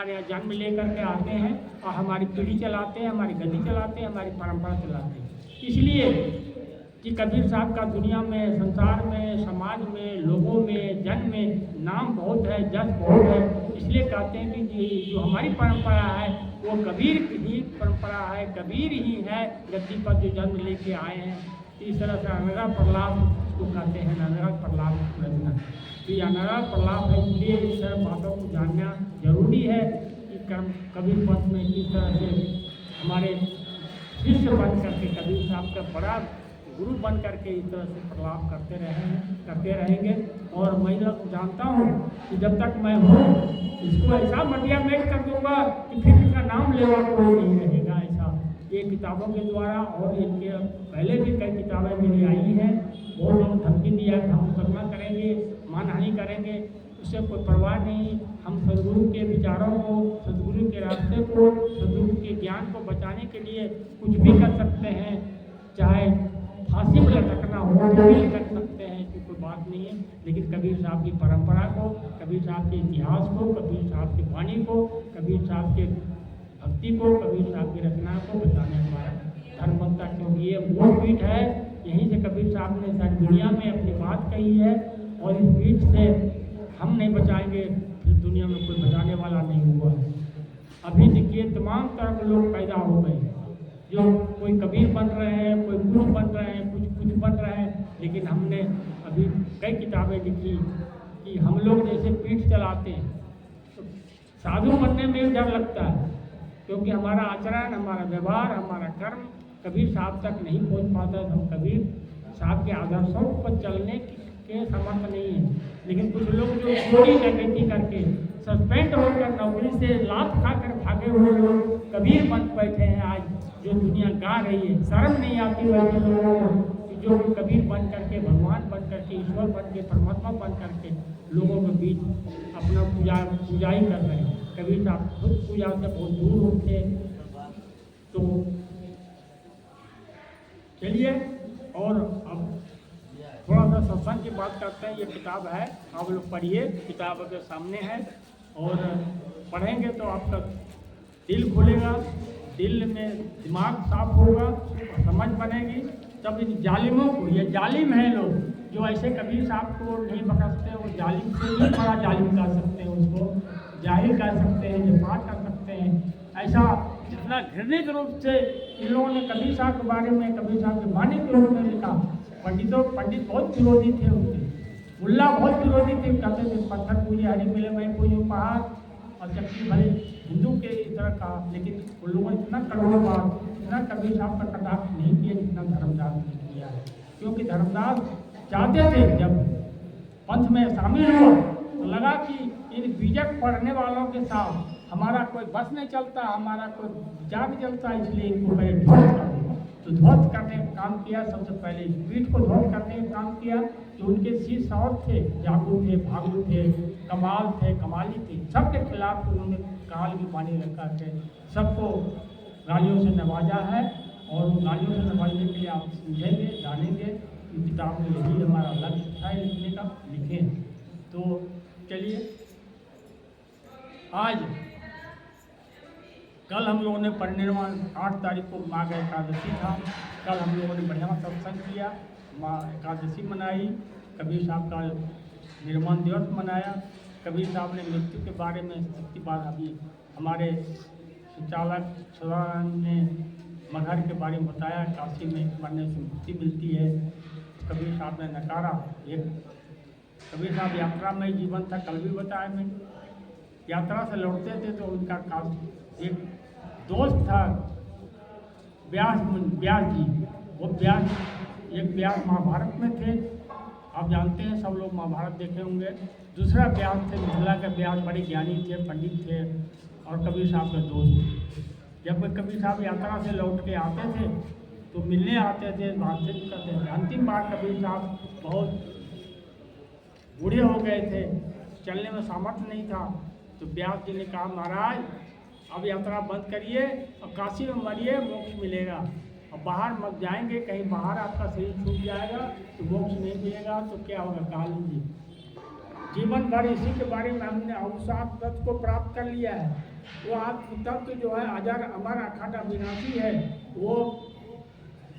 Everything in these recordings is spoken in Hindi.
हमारे यहाँ जन्म लेकर के आते हैं और हमारी पीढ़ी चलाते हैं, हमारी गद्दी चलाते हैं, हमारी परंपरा चलाते हैं। इसलिए कि कबीर साहब का दुनिया में, संसार में, समाज में, लोगों में, जन में नाम बहुत है, जस बहुत है। इसलिए कहते हैं कि जो हमारी परंपरा है वो कबीर की परंपरा है, कबीर ही है गद्दी पर जो जन्म लेके आए हैं। इस तरह से अनरा प्रलाप को कहते हैं, अनरा प्रलाप रचना। तो ये अनरा प्रलाप है, इसलिए इस तरह बातों को जानना जरूरी है कि कबीर पंथ में किस तरह से हमारे शिष्य बन करके कबीर साहब का बड़ा गुरु बन करके इस तरह से प्रलाप करते रहेंगे। और मैं जानता हूँ कि जब तक मैं हूँ इसको ऐसा मटिया मेट कर दूंगा कि फिर इसका नाम लेवा कोई नहीं रहेगा। ऐसा ये किताबों के द्वारा और इनके पहले भी कई किताबें मेरी आई हैं। बहुत लोग धमकी दिया कि हम मुकदमा करेंगे, मानहानि करेंगे, उससे कोई परवाह नहीं। हम सदगुरु के विचारों को, सदगुरु के रास्ते को, सदगुरु के ज्ञान को बचाने के लिए कुछ भी कर सकते हैं। चाहे फांसी में लटकना हो तो भी लटक सकते हैं, कि कोई बात नहीं है। लेकिन कबीर साहब की परंपरा को, कबीर साहब के इतिहास को, कबीर साहब की वाणी को, कबीर साहब के भक्ति को, कबीर साहब की रचना को बताने हमारा धर्म बनता। क्योंकि ये वो पीठ है, यहीं से कबीर साहब ने सारी दुनिया में अपनी बात कही है। और इस पीठ से हम नहीं बचाएंगे, इस दुनिया में कोई बचाने वाला नहीं हुआ। अभी देखिए तमाम तरह के लोग पैदा हो गए, जो कोई कबीर बन रहे हैं, कोई कुछ बन रहे हैं, कुछ बन रहे हैं। लेकिन हमने अभी कई किताबें लिखी कि हम लोग जैसे पीठ चलाते हैं तो साधु बनने में भी डर लगता है, क्योंकि हमारा आचरण, हमारा व्यवहार, हमारा कर्म कबीर साहब तक नहीं पहुंच पाता है। हम कबीर साहब के आदर्शों पर चलने के समर्थ नहीं है। लेकिन कुछ लोग जो चोरी डकैती करके सस्पेंड होकर नौकरी से लात खाकर भागे हुए लोग कबीर बन बैठे हैं। आज जो दुनिया गा रही है, शर्म नहीं आती वैसे लोगों को कि जो कबीर बन करके, भगवान बन करके, ईश्वर बन के, परमात्मा बन करके लोगों के बीच अपना पूजाई कर रहे हैं। कबीर साहब खुद पूजा से बहुत दूर होते। तो चलिए और अब थोड़ा सा सत्संग की बात करते हैं। ये किताब है, आप लोग पढ़िए, किताब आपके सामने है। और पढ़ेंगे तो आपका दिल खुलेगा, दिल में दिमाग साफ होगा और समझ बनेगी। तब इन जालिमों को, ये जालिम है लोग जो ऐसे कबीर साहब को नहीं बख्शते, वो जालिम से भी बड़ा जालिम कर सकते हैं, उसको जाहिल कर सकते हैं, जफात कर सकते हैं। ऐसा जितना घृणित रूप से इन लोगों ने कबीर साहब के बारे में, कबीर साहब के वाणी के रूप में लिखा। पंडित बहुत विरोधी थे उनके, मुल्ला बहुत विरोधी थे, कहते थे पत्थर पूजे, हरी मिले मैं पूजूं पहाड़, और जबकि भले हिंदू के इस तरह का। लेकिन उन लोगों ने इतना कड़वाबाद, इतना कबीर साहब का कटाक्ष नहीं किया जितना धर्मदास ने किया है। क्योंकि धर्मदास चाहते थे जब पंथ में शामिल हुआ तो लगा कि इन बीजक पढ़ने वालों के साथ हमारा कोई बस नहीं चलता, हमारा कोई विचार नहीं चलता, इसलिए इनको पहले ध्वस्त कर दिया। तो ध्वस्त करने का काम किया, सबसे पहले पीठ को ध्वस्त करने का काम किया। जो उनके शिष्य और थे, जागू थे, भागू थे, कमाल थे, कमाली थे, सबके खिलाफ उन्होंने काल की पानी रखा थे, सबको गालियों से नवाजा है। और उन गालियों से नवाजने के लिए आप समझेंगे, जानेंगे। इस किताब में यही हमारा लक्ष्य था लिखने का, लिखें। तो चलिए, आज कल हम लोगों ने परिनिर्वाण 8 तारीख को माघ एकादशी था। कल हम लोगों ने बढ़िया सत्संग किया, माँ एकादशी मनाई, कबीर साहब का निर्माण दिवस मनाया। कबीर साहब ने मृत्यु के बारे में शक्ति बात, अभी हमारे संचालक सदानंद ने मगहर के बारे में बताया, काशी में मरने से मुक्ति मिलती है। कबीर साहब ने नकारा। एक कबीर साहब यात्रा में जीवन था, कल भी बताया मैं। यात्रा से लौटते थे तो उनका एक दोस्त था व्यास जी। वो एक व्यास महाभारत में थे, आप जानते हैं, सब लोग महाभारत देखे होंगे। दूसरा व्यास थे, मिथिला के व्यास, बड़े ज्ञानी थे, पंडित थे और कबीर साहब के दोस्त। जब कबीर साहब यात्रा से लौट के आते थे तो मिलने आते थे, बातचीत करते थे। अंतिम बार कबीर साहब बहुत बूढ़े हो गए थे, चलने में सामर्थ्य नहीं था। तो व्यास जी ने कहा, महाराज अब यात्रा बंद करिए और काशी में मरिए, मोक्ष मिलेगा। और बाहर मत जाएंगे, कहीं बाहर आपका शरीर छूट जाएगा तो मोक्ष नहीं मिलेगा, तो क्या होगा, काल जी। जीवन भर इसी के बारे में हमने अवसाद तत्व को प्राप्त कर लिया है। वो आत्म तत्व जो है अजर अमर अखंड अविनाशी है, वो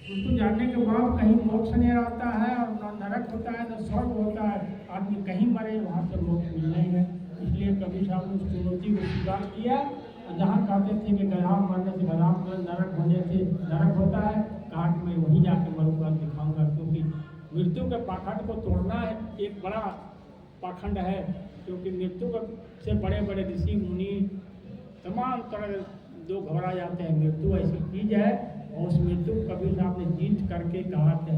उसको जानने के बाद कहीं मोक्ष नहीं रहता है और न नरक होता है न स्वर्ग होता है। आदमी कहीं मरे वहाँ से मोक्ष मिलना ही है। इसलिए कबीर साहब ने उस चुनौती को स्वीकार किया। और जहाँ कहते थे कि गधा मरने से गधा नरक होने से नरक होता है, कहा कि मैं वहीं जाके मरूंगा, दिखाऊंगा, क्योंकि मृत्यु के पाखंड को तोड़ना है एक बड़ा पाखंड है। क्योंकि मृत्यु से बड़े बड़े ऋषि मुनि तमाम तरह जो घबरा जाते हैं। मृत्यु ऐसी चीज़ है और उस मृत्यु को कबीर साहब ने जीत करके कहा था,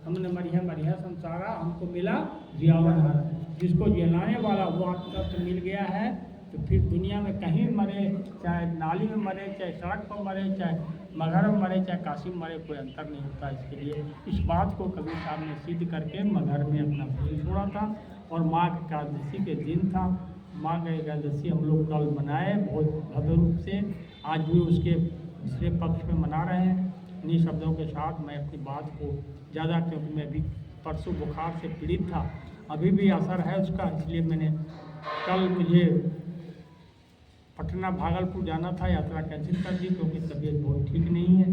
हमने मरिया मरिया संसारा, हमको मिला जियावन हर। जिसको जलाने वाला वो आत्मतत्व मिल गया है तो फिर दुनिया में कहीं मरे, चाहे नाली में मरे, चाहे सड़क पर मरे, चाहे मगहर में मरे, चाहे काशी में मरे, कोई अंतर नहीं होता। इसके लिए इस बात को कबीर साहब ने सिद्ध करके मगहर में अपना शरीर छोड़ा था। और माघ एकादशी के दिन था। माघ एकादशी हम लोग कल मनाए बहुत भव्य रूप से, आज भी उसके दूसरे पक्ष में मना रहे हैं। इन्हीं शब्दों के साथ मैं अपनी बात को ज़्यादा, क्योंकि मैं अभी परसों बुखार से पीड़ित था, अभी भी असर है उसका, इसलिए मैंने कल मुझे पटना भागलपुर जाना था, यात्रा कैंसिल कर दी क्योंकि तबीयत बहुत ठीक नहीं है।